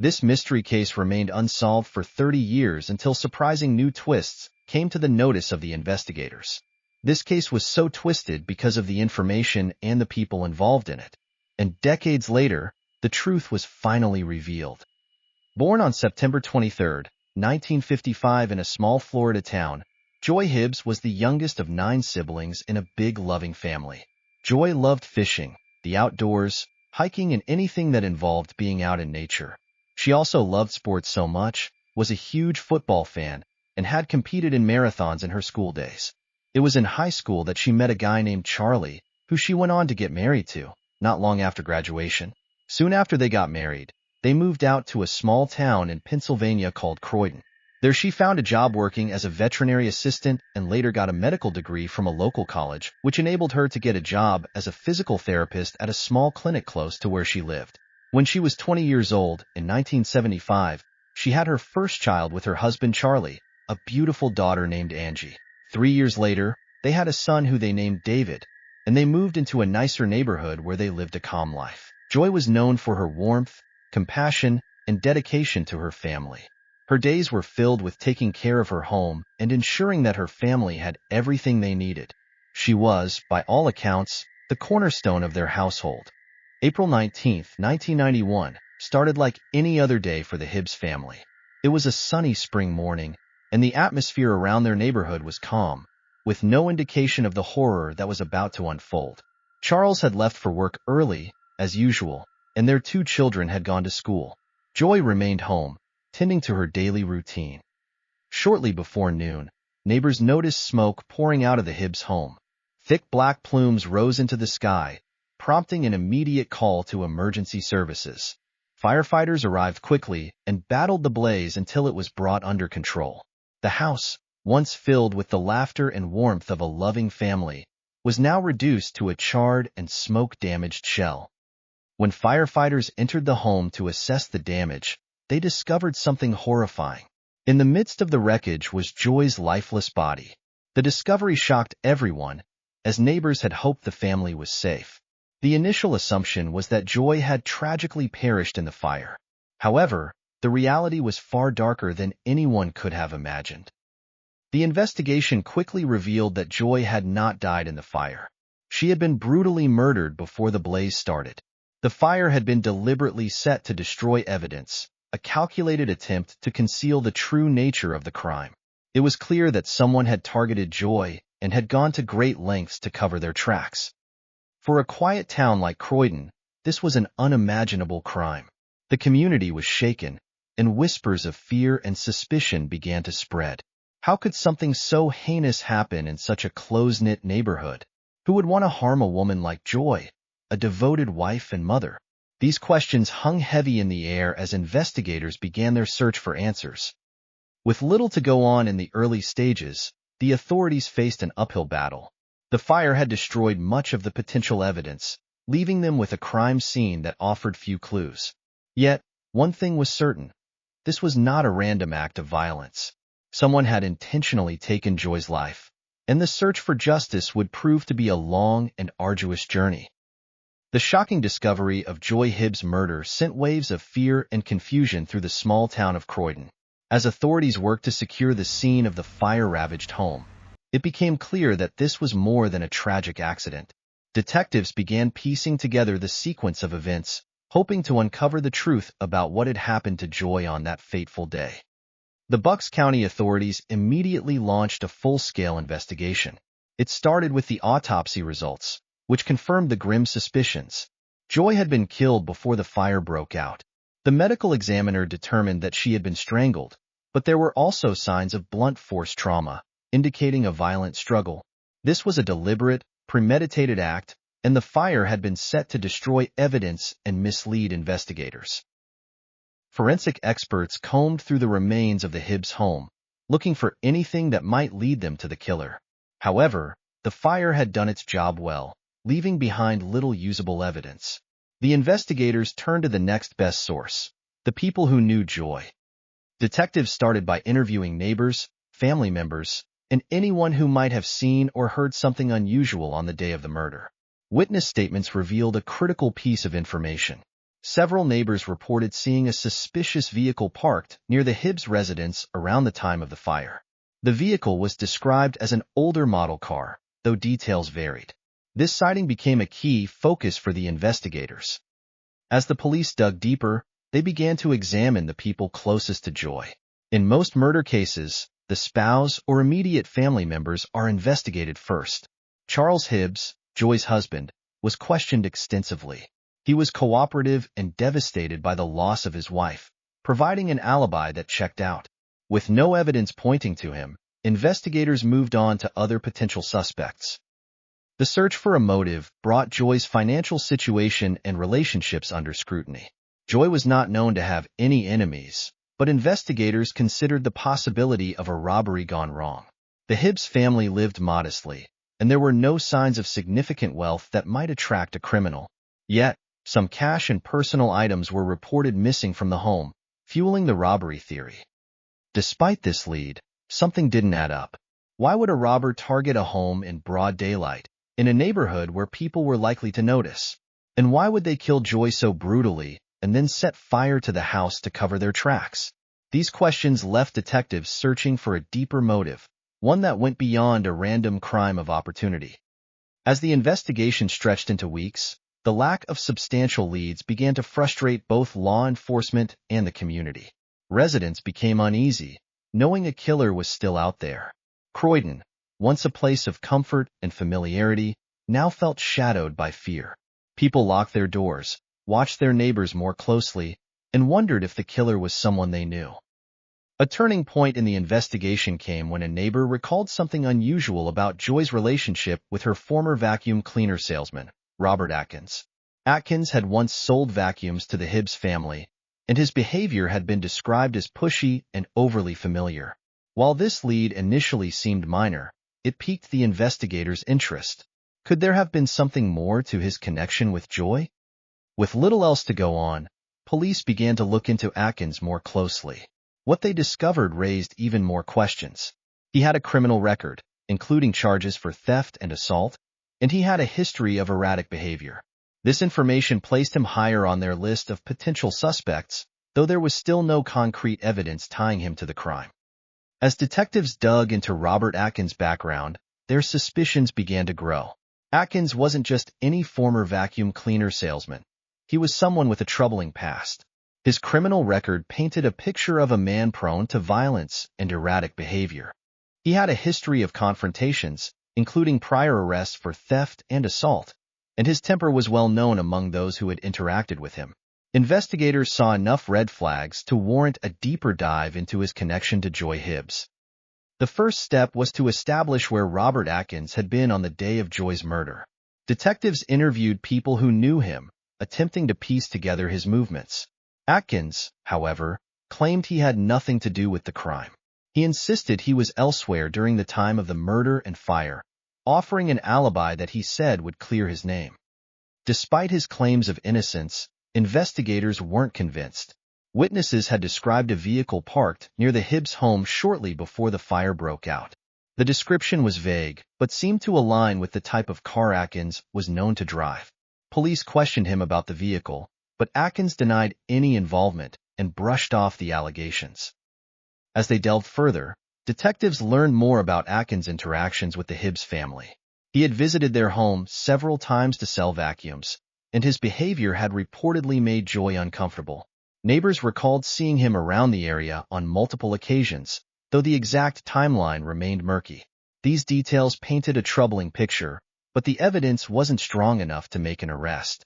This mystery case remained unsolved for 30 years until surprising new twists came to the notice of the investigators. This case was so twisted because of the information and the people involved in it. And decades later, the truth was finally revealed. Born on September 23, 1955 in a small Florida town, Joy Hibbs was the youngest of 9 siblings in a big, loving family. Joy loved fishing, the outdoors, hiking, and anything that involved being out in nature. She also loved sports so much, was a huge football fan, and had competed in marathons in her school days. It was in high school that she met a guy named Charlie, who she went on to get married to, not long after graduation. Soon after they got married, they moved out to a small town in Pennsylvania called Croydon. There she found a job working as a veterinary assistant and later got a medical degree from a local college, which enabled her to get a job as a physical therapist at a small clinic close to where she lived. When she was 20 years old, in 1975, she had her first child with her husband Charlie, a beautiful daughter named Angie. 3 years later, they had a son who they named David, and they moved into a nicer neighborhood where they lived a calm life. Joy was known for her warmth, compassion, and dedication to her family. Her days were filled with taking care of her home and ensuring that her family had everything they needed. She was, by all accounts, the cornerstone of their household. April 19, 1991, started like any other day for the Hibbs family. It was a sunny spring morning, and the atmosphere around their neighborhood was calm, with no indication of the horror that was about to unfold. Charles had left for work early, as usual, and their 2 children had gone to school. Joy remained home, tending to her daily routine. Shortly before noon, neighbors noticed smoke pouring out of the Hibbs home. Thick black plumes rose into the sky, prompting an immediate call to emergency services. Firefighters arrived quickly and battled the blaze until it was brought under control. The house, once filled with the laughter and warmth of a loving family, was now reduced to a charred and smoke-damaged shell. When firefighters entered the home to assess the damage, they discovered something horrifying. In the midst of the wreckage was Joy's lifeless body. The discovery shocked everyone, as neighbors had hoped the family was safe. The initial assumption was that Joy had tragically perished in the fire. However, the reality was far darker than anyone could have imagined. The investigation quickly revealed that Joy had not died in the fire. She had been brutally murdered before the blaze started. The fire had been deliberately set to destroy evidence, a calculated attempt to conceal the true nature of the crime. It was clear that someone had targeted Joy and had gone to great lengths to cover their tracks. For a quiet town like Croydon, this was an unimaginable crime. The community was shaken, and whispers of fear and suspicion began to spread. How could something so heinous happen in such a close-knit neighborhood? Who would want to harm a woman like Joy, a devoted wife and mother? These questions hung heavy in the air as investigators began their search for answers. With little to go on in the early stages, the authorities faced an uphill battle. The fire had destroyed much of the potential evidence, leaving them with a crime scene that offered few clues. Yet, one thing was certain. This was not a random act of violence. Someone had intentionally taken Joy's life, and the search for justice would prove to be a long and arduous journey. The shocking discovery of Joy Hibbs' murder sent waves of fear and confusion through the small town of Croydon. As authorities worked to secure the scene of the fire-ravaged home, it became clear that this was more than a tragic accident. Detectives began piecing together the sequence of events, hoping to uncover the truth about what had happened to Joy on that fateful day. The Bucks County authorities immediately launched a full-scale investigation. It started with the autopsy results, which confirmed the grim suspicions. Joy had been killed before the fire broke out. The medical examiner determined that she had been strangled, but there were also signs of blunt force trauma, indicating a violent struggle. This was a deliberate, premeditated act, and the fire had been set to destroy evidence and mislead investigators. Forensic experts combed through the remains of the Hibbs home, looking for anything that might lead them to the killer. However, the fire had done its job well, leaving behind little usable evidence. The investigators turned to the next best source, the people who knew Joy. Detectives started by interviewing neighbors, family members, and anyone who might have seen or heard something unusual on the day of the murder. Witness statements revealed a critical piece of information. Several neighbors reported seeing a suspicious vehicle parked near the Hibbs residence around the time of the fire. The vehicle was described as an older model car, though details varied. This sighting became a key focus for the investigators. As the police dug deeper, they began to examine the people closest to Joy. In most murder cases, the spouse or immediate family members are investigated first. Charles Hibbs, Joy's husband, was questioned extensively. He was cooperative and devastated by the loss of his wife, providing an alibi that checked out. With no evidence pointing to him, investigators moved on to other potential suspects. The search for a motive brought Joy's financial situation and relationships under scrutiny. Joy was not known to have any enemies, but investigators considered the possibility of a robbery gone wrong. The Hibbs family lived modestly, and there were no signs of significant wealth that might attract a criminal. Yet, some cash and personal items were reported missing from the home, fueling the robbery theory. Despite this lead, something didn't add up. Why would a robber target a home in broad daylight, in a neighborhood where people were likely to notice? And why would they kill Joy so brutally and then set fire to the house to cover their tracks? These questions left detectives searching for a deeper motive, one that went beyond a random crime of opportunity. As the investigation stretched into weeks, the lack of substantial leads began to frustrate both law enforcement and the community. Residents became uneasy, knowing a killer was still out there. Croydon, once a place of comfort and familiarity, now felt shadowed by fear. People locked their doors, watched their neighbors more closely, and wondered if the killer was someone they knew. A turning point in the investigation came when a neighbor recalled something unusual about Joy's relationship with her former vacuum cleaner salesman, Robert Atkins. Atkins had once sold vacuums to the Hibbs family, and his behavior had been described as pushy and overly familiar. While this lead initially seemed minor, it piqued the investigators' interest. Could there have been something more to his connection with Joy? With little else to go on, police began to look into Atkins more closely. What they discovered raised even more questions. He had a criminal record, including charges for theft and assault, and he had a history of erratic behavior. This information placed him higher on their list of potential suspects, though there was still no concrete evidence tying him to the crime. As detectives dug into Robert Atkins' background, their suspicions began to grow. Atkins wasn't just any former vacuum cleaner salesman. He was someone with a troubling past. His criminal record painted a picture of a man prone to violence and erratic behavior. He had a history of confrontations, including prior arrests for theft and assault, and his temper was well known among those who had interacted with him. Investigators saw enough red flags to warrant a deeper dive into his connection to Joy Hibbs. The first step was to establish where Robert Atkins had been on the day of Joy's murder. Detectives interviewed people who knew him, attempting to piece together his movements. Atkins, however, claimed he had nothing to do with the crime. He insisted he was elsewhere during the time of the murder and fire, offering an alibi that he said would clear his name. Despite his claims of innocence, investigators weren't convinced. Witnesses had described a vehicle parked near the Hibbs home shortly before the fire broke out. The description was vague, but seemed to align with the type of car Atkins was known to drive. Police questioned him about the vehicle, but Atkins denied any involvement and brushed off the allegations. As they delved further, detectives learned more about Atkins' interactions with the Hibbs family. He had visited their home several times to sell vacuums, and his behavior had reportedly made Joy uncomfortable. Neighbors recalled seeing him around the area on multiple occasions, though the exact timeline remained murky. These details painted a troubling picture, but the evidence wasn't strong enough to make an arrest.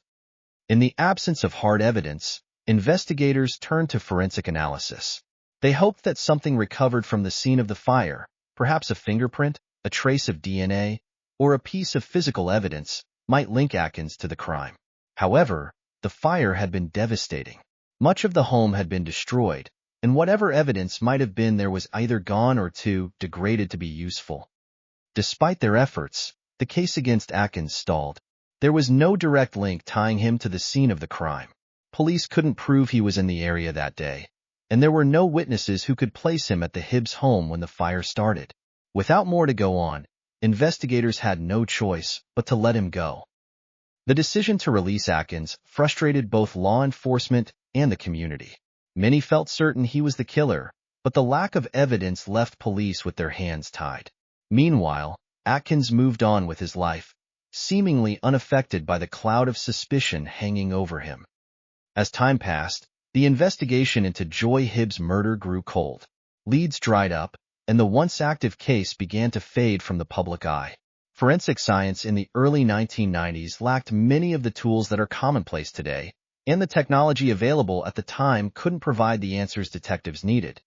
In the absence of hard evidence, investigators turned to forensic analysis. They hoped that something recovered from the scene of the fire, perhaps a fingerprint, a trace of DNA, or a piece of physical evidence, might link Atkins to the crime. However, the fire had been devastating. Much of the home had been destroyed, and whatever evidence might have been there was either gone or too degraded to be useful. Despite their efforts, the case against Atkins stalled. There was no direct link tying him to the scene of the crime. Police couldn't prove he was in the area that day, and there were no witnesses who could place him at the Hibbs home when the fire started. Without more to go on, investigators had no choice but to let him go. The decision to release Atkins frustrated both law enforcement and the community. Many felt certain he was the killer, but the lack of evidence left police with their hands tied. Meanwhile, Atkins moved on with his life, seemingly unaffected by the cloud of suspicion hanging over him. As time passed, the investigation into Joy Hibbs' murder grew cold. Leads dried up, and the once active case began to fade from the public eye. Forensic science in the early 1990s lacked many of the tools that are commonplace today, and the technology available at the time couldn't provide the answers detectives needed.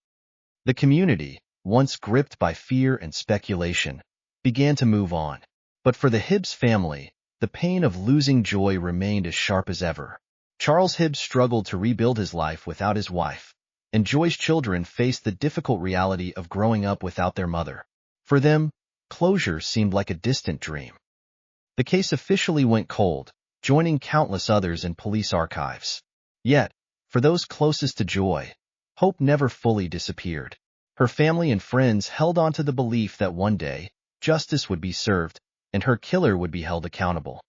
The community, once gripped by fear and speculation, began to move on. But for the Hibbs family, the pain of losing Joy remained as sharp as ever. Charles Hibbs struggled to rebuild his life without his wife, and Joy's children faced the difficult reality of growing up without their mother. For them, closure seemed like a distant dream. The case officially went cold, joining countless others in police archives. Yet, for those closest to Joy, hope never fully disappeared. Her family and friends held on to the belief that one day, justice would be served, and her killer would be held accountable.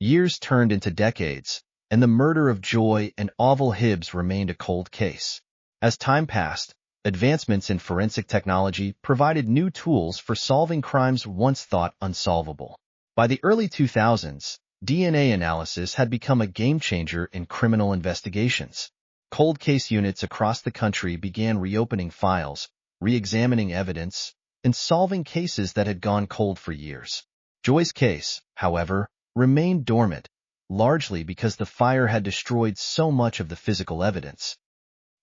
Years turned into decades, and the murder of Joy and Orville Hibbs remained a cold case. As time passed, advancements in forensic technology provided new tools for solving crimes once thought unsolvable. By the early 2000s, DNA analysis had become a game-changer in criminal investigations. Cold case units across the country began reopening files, re-examining evidence, and solving cases that had gone cold for years. Joy's case, however, remained dormant, largely because the fire had destroyed so much of the physical evidence.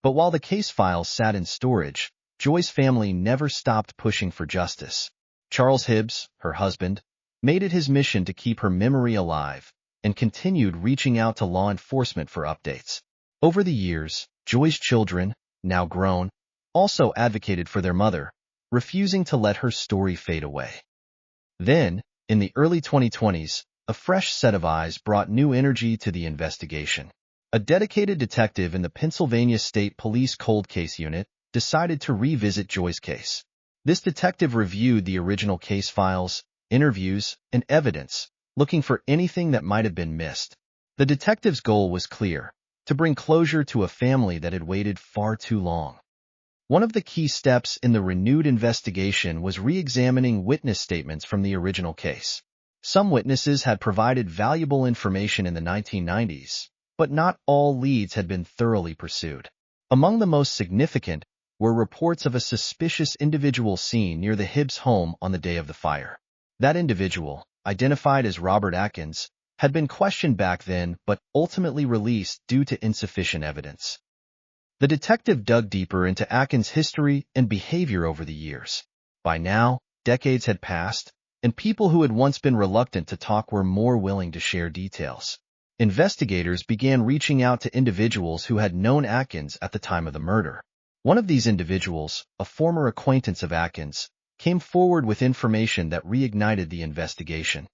But while the case files sat in storage, Joy's family never stopped pushing for justice. Charles Hibbs, her husband, made it his mission to keep her memory alive and continued reaching out to law enforcement for updates. Over the years, Joy's children, now grown, also advocated for their mother, refusing to let her story fade away. Then, in the early 2020s, a fresh set of eyes brought new energy to the investigation. A dedicated detective in the Pennsylvania State Police Cold Case Unit decided to revisit Joy's case. This detective reviewed the original case files, interviews, and evidence, looking for anything that might have been missed. The detective's goal was clear: to bring closure to a family that had waited far too long. One of the key steps in the renewed investigation was re-examining witness statements from the original case. Some witnesses had provided valuable information in the 1990s, but not all leads had been thoroughly pursued. Among the most significant were reports of a suspicious individual seen near the Hibbs home on the day of the fire. That individual, identified as Robert Atkins, had been questioned back then but ultimately released due to insufficient evidence. The detective dug deeper into Atkins' history and behavior over the years. By now, decades had passed, and people who had once been reluctant to talk were more willing to share details. Investigators began reaching out to individuals who had known Atkins at the time of the murder. One of these individuals, a former acquaintance of Atkins, came forward with information that reignited the investigation.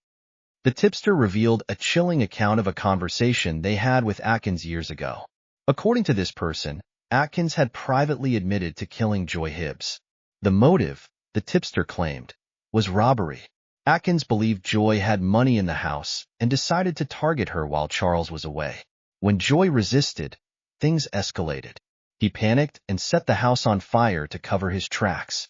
The tipster revealed a chilling account of a conversation they had with Atkins years ago. According to this person, Atkins had privately admitted to killing Joy Hibbs. The motive, the tipster claimed, was robbery. Atkins believed Joy had money in the house and decided to target her while Charles was away. When Joy resisted, things escalated. He panicked and set the house on fire to cover his tracks.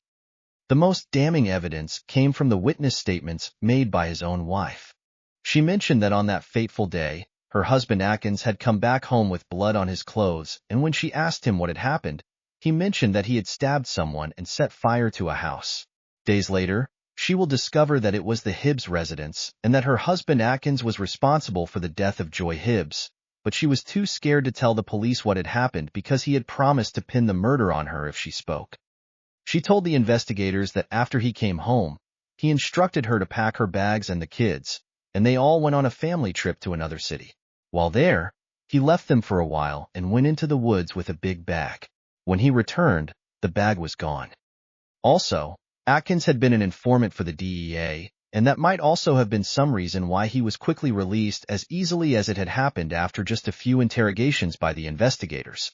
The most damning evidence came from the witness statements made by his own wife. She mentioned that on that fateful day, her husband Atkins had come back home with blood on his clothes, and when she asked him what had happened, he mentioned that he had stabbed someone and set fire to a house. Days later, she will discover that it was the Hibbs residence and that her husband Atkins was responsible for the death of Joy Hibbs, but she was too scared to tell the police what had happened because he had promised to pin the murder on her if she spoke. She told the investigators that after he came home, he instructed her to pack her bags and the kids, and they all went on a family trip to another city. While there, he left them for a while and went into the woods with a big bag. When he returned, the bag was gone. Also, Atkins had been an informant for the DEA, and that might also have been some reason why he was quickly released as easily as it had happened after just a few interrogations by the investigators.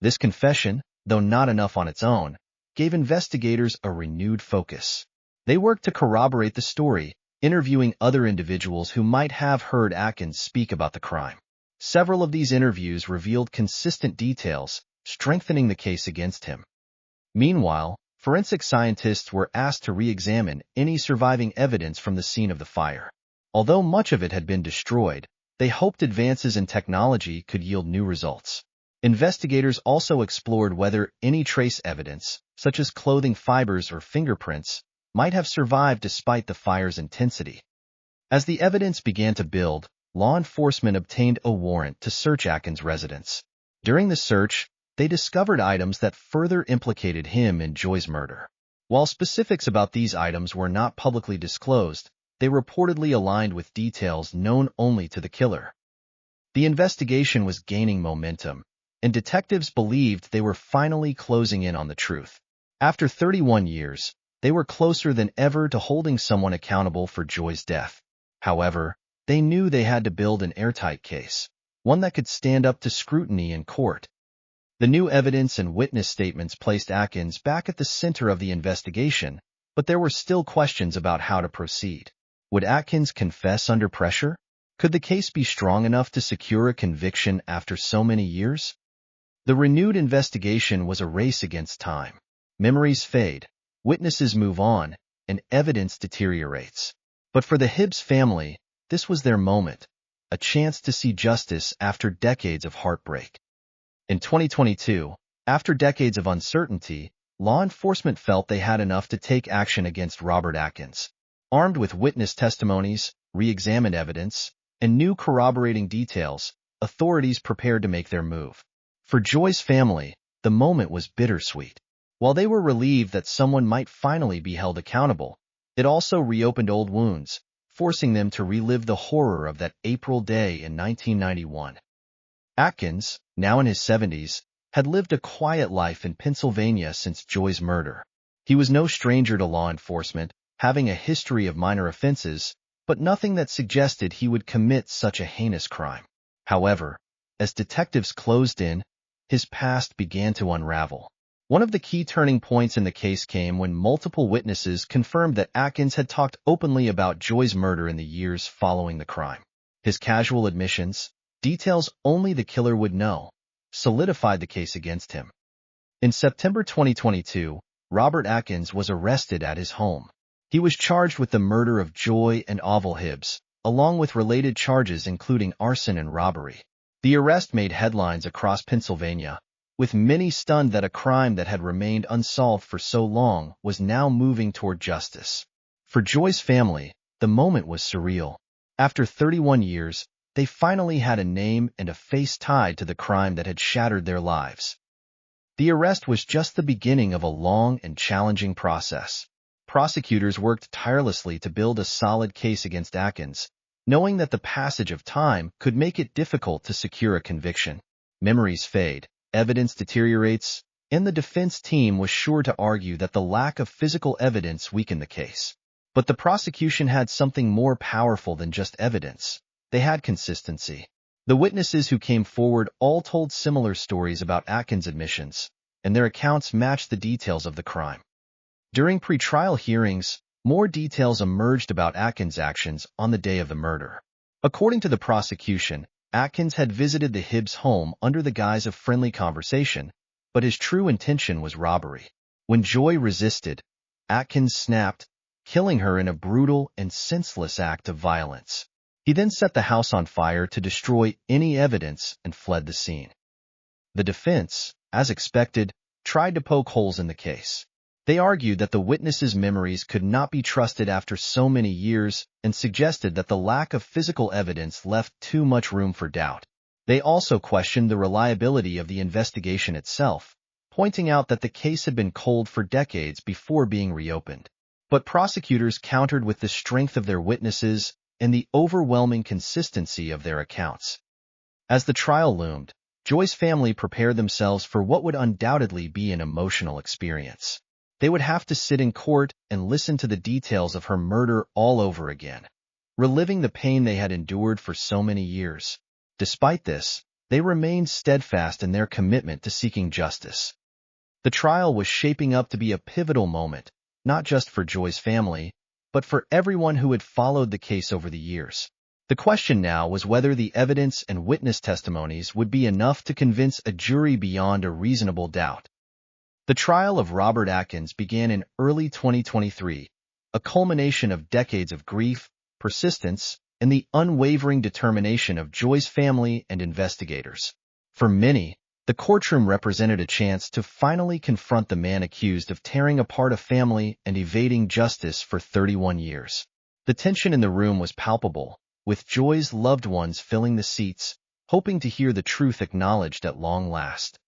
This confession, though not enough on its own, gave investigators a renewed focus. They worked to corroborate the story, interviewing other individuals who might have heard Atkins speak about the crime. Several of these interviews revealed consistent details, strengthening the case against him. Meanwhile, forensic scientists were asked to re-examine any surviving evidence from the scene of the fire. Although much of it had been destroyed, they hoped advances in technology could yield new results. Investigators also explored whether any trace evidence, such as clothing fibers or fingerprints, might have survived despite the fire's intensity. As the evidence began to build, law enforcement obtained a warrant to search Atkins' residence. During the search, they discovered items that further implicated him in Joy's murder. While specifics about these items were not publicly disclosed, they reportedly aligned with details known only to the killer. The investigation was gaining momentum, and detectives believed they were finally closing in on the truth. After 31 years, they were closer than ever to holding someone accountable for Joy's death. However, they knew they had to build an airtight case, one that could stand up to scrutiny in court. The new evidence and witness statements placed Atkins back at the center of the investigation, but there were still questions about how to proceed. Would Atkins confess under pressure? Could the case be strong enough to secure a conviction after so many years? The renewed investigation was a race against time. Memories fade, witnesses move on, and evidence deteriorates. But for the Hibbs family, this was their moment, a chance to see justice after decades of heartbreak. In 2022, after decades of uncertainty, law enforcement felt they had enough to take action against Robert Atkins. Armed with witness testimonies, re-examined evidence, and new corroborating details, authorities prepared to make their move. For Joy's family, the moment was bittersweet. While they were relieved that someone might finally be held accountable, it also reopened old wounds, forcing them to relive the horror of that April day in 1991. Atkins, now in his 70s, had lived a quiet life in Pennsylvania since Joy's murder. He was no stranger to law enforcement, having a history of minor offenses, but nothing that suggested he would commit such a heinous crime. However, as detectives closed in, his past began to unravel. One of the key turning points in the case came when multiple witnesses confirmed that Atkins had talked openly about Joy's murder in the years following the crime. His casual admissions, details only the killer would know, solidified the case against him. In September 2022, Robert Atkins was arrested at his home. He was charged with the murder of Joy and Hibbs, along with related charges including arson and robbery. The arrest made headlines across Pennsylvania, with many stunned that a crime that had remained unsolved for so long was now moving toward justice. For Joy's family, the moment was surreal. After 31 years, they finally had a name and a face tied to the crime that had shattered their lives. The arrest was just the beginning of a long and challenging process. Prosecutors worked tirelessly to build a solid case against Atkins, knowing that the passage of time could make it difficult to secure a conviction. Memories fade, evidence deteriorates, and the defense team was sure to argue that the lack of physical evidence weakened the case. But the prosecution had something more powerful than just evidence. They had consistency. The witnesses who came forward all told similar stories about Atkins' admissions, and their accounts matched the details of the crime. During pretrial hearings, more details emerged about Atkins' actions on the day of the murder. According to the prosecution, Atkins had visited the Hibbs home under the guise of friendly conversation, but his true intention was robbery. When Joy resisted, Atkins snapped, killing her in a brutal and senseless act of violence. He then set the house on fire to destroy any evidence and fled the scene. The defense, as expected, tried to poke holes in the case. They argued that the witnesses' memories could not be trusted after so many years and suggested that the lack of physical evidence left too much room for doubt. They also questioned the reliability of the investigation itself, pointing out that the case had been cold for decades before being reopened. But prosecutors countered with the strength of their witnesses and the overwhelming consistency of their accounts. As the trial loomed, Joy's family prepared themselves for what would undoubtedly be an emotional experience. They would have to sit in court and listen to the details of her murder all over again, reliving the pain they had endured for so many years. Despite this, they remained steadfast in their commitment to seeking justice. The trial was shaping up to be a pivotal moment, not just for Joy's family, but for everyone who had followed the case over the years. The question now was whether the evidence and witness testimonies would be enough to convince a jury beyond a reasonable doubt. The trial of Robert Atkins began in early 2023, a culmination of decades of grief, persistence, and the unwavering determination of Joy's family and investigators. For many, the courtroom represented a chance to finally confront the man accused of tearing apart a family and evading justice for 31 years. The tension in the room was palpable, with Joy's loved ones filling the seats, hoping to hear the truth acknowledged at long last.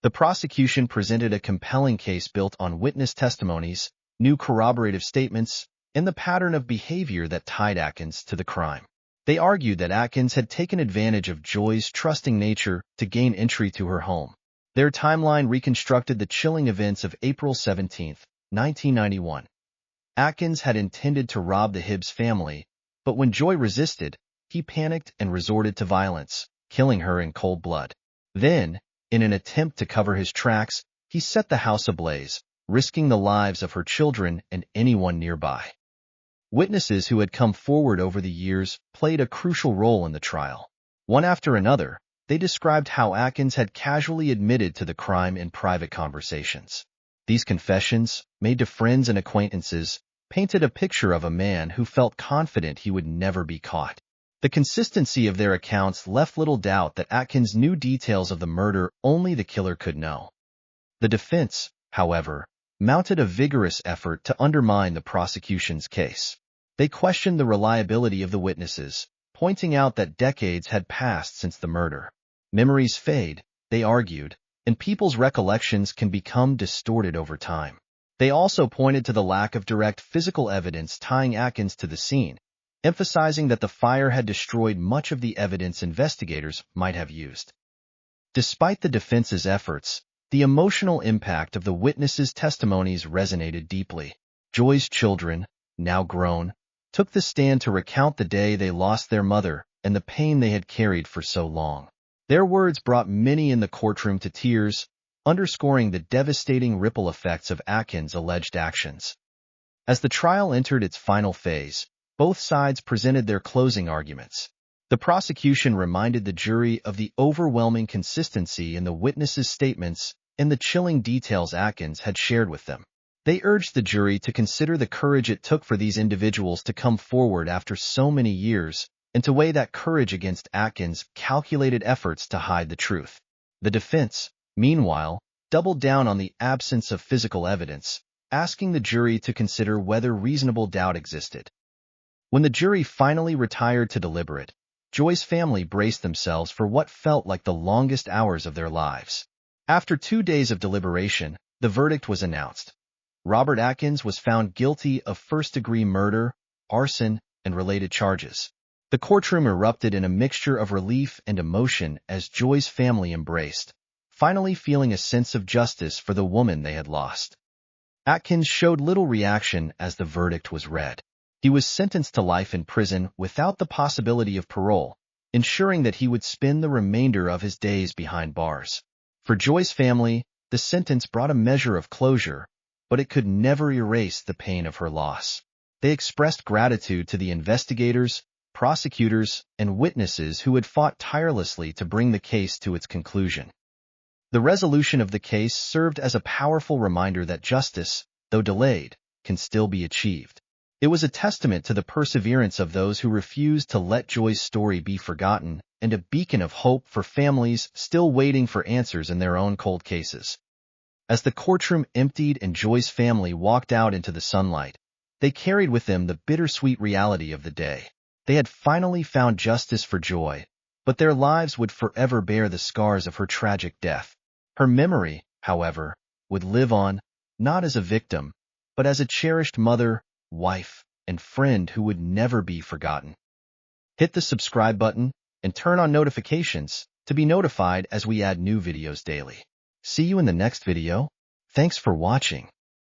The prosecution presented a compelling case built on witness testimonies, new corroborative statements, and the pattern of behavior that tied Atkins to the crime. They argued that Atkins had taken advantage of Joy's trusting nature to gain entry to her home. Their timeline reconstructed the chilling events of April 17, 1991. Atkins had intended to rob the Hibbs family, but when Joy resisted, he panicked and resorted to violence, killing her in cold blood. Then, in an attempt to cover his tracks, he set the house ablaze, risking the lives of her children and anyone nearby. Witnesses who had come forward over the years played a crucial role in the trial. One after another, they described how Atkins had casually admitted to the crime in private conversations. These confessions, made to friends and acquaintances, painted a picture of a man who felt confident he would never be caught. The consistency of their accounts left little doubt that Atkins knew details of the murder only the killer could know. The defense, however, mounted a vigorous effort to undermine the prosecution's case. They questioned the reliability of the witnesses, pointing out that decades had passed since the murder. Memories fade, they argued, and people's recollections can become distorted over time. They also pointed to the lack of direct physical evidence tying Atkins to the scene, emphasizing that the fire had destroyed much of the evidence investigators might have used. Despite the defense's efforts, the emotional impact of the witnesses' testimonies resonated deeply. Joy's children, now grown, took the stand to recount the day they lost their mother and the pain they had carried for so long. Their words brought many in the courtroom to tears, underscoring the devastating ripple effects of Atkins' alleged actions. As the trial entered its final phase, both sides presented their closing arguments. The prosecution reminded the jury of the overwhelming consistency in the witnesses' statements and the chilling details Atkins had shared with them. They urged the jury to consider the courage it took for these individuals to come forward after so many years, and to weigh that courage against Atkins' calculated efforts to hide the truth. The defense, meanwhile, doubled down on the absence of physical evidence, asking the jury to consider whether reasonable doubt existed. When the jury finally retired to deliberate, Joy's family braced themselves for what felt like the longest hours of their lives. After 2 days of deliberation, the verdict was announced. Robert Atkins was found guilty of first-degree murder, arson, and related charges. The courtroom erupted in a mixture of relief and emotion as Joy's family embraced, finally feeling a sense of justice for the woman they had lost. Atkins showed little reaction as the verdict was read. He was sentenced to life in prison without the possibility of parole, ensuring that he would spend the remainder of his days behind bars. For Joy's family, the sentence brought a measure of closure, but it could never erase the pain of her loss. They expressed gratitude to the investigators, prosecutors, and witnesses who had fought tirelessly to bring the case to its conclusion. The resolution of the case served as a powerful reminder that justice, though delayed, can still be achieved. It was a testament to the perseverance of those who refused to let Joy's story be forgotten, and a beacon of hope for families still waiting for answers in their own cold cases. As the courtroom emptied and Joy's family walked out into the sunlight, they carried with them the bittersweet reality of the day. They had finally found justice for Joy, but their lives would forever bear the scars of her tragic death. Her memory, however, would live on, not as a victim, but as a cherished mother, wife, and friend who would never be forgotten. Hit the subscribe button and turn on notifications to be notified as we add new videos daily. See you in the next video. Thanks for watching.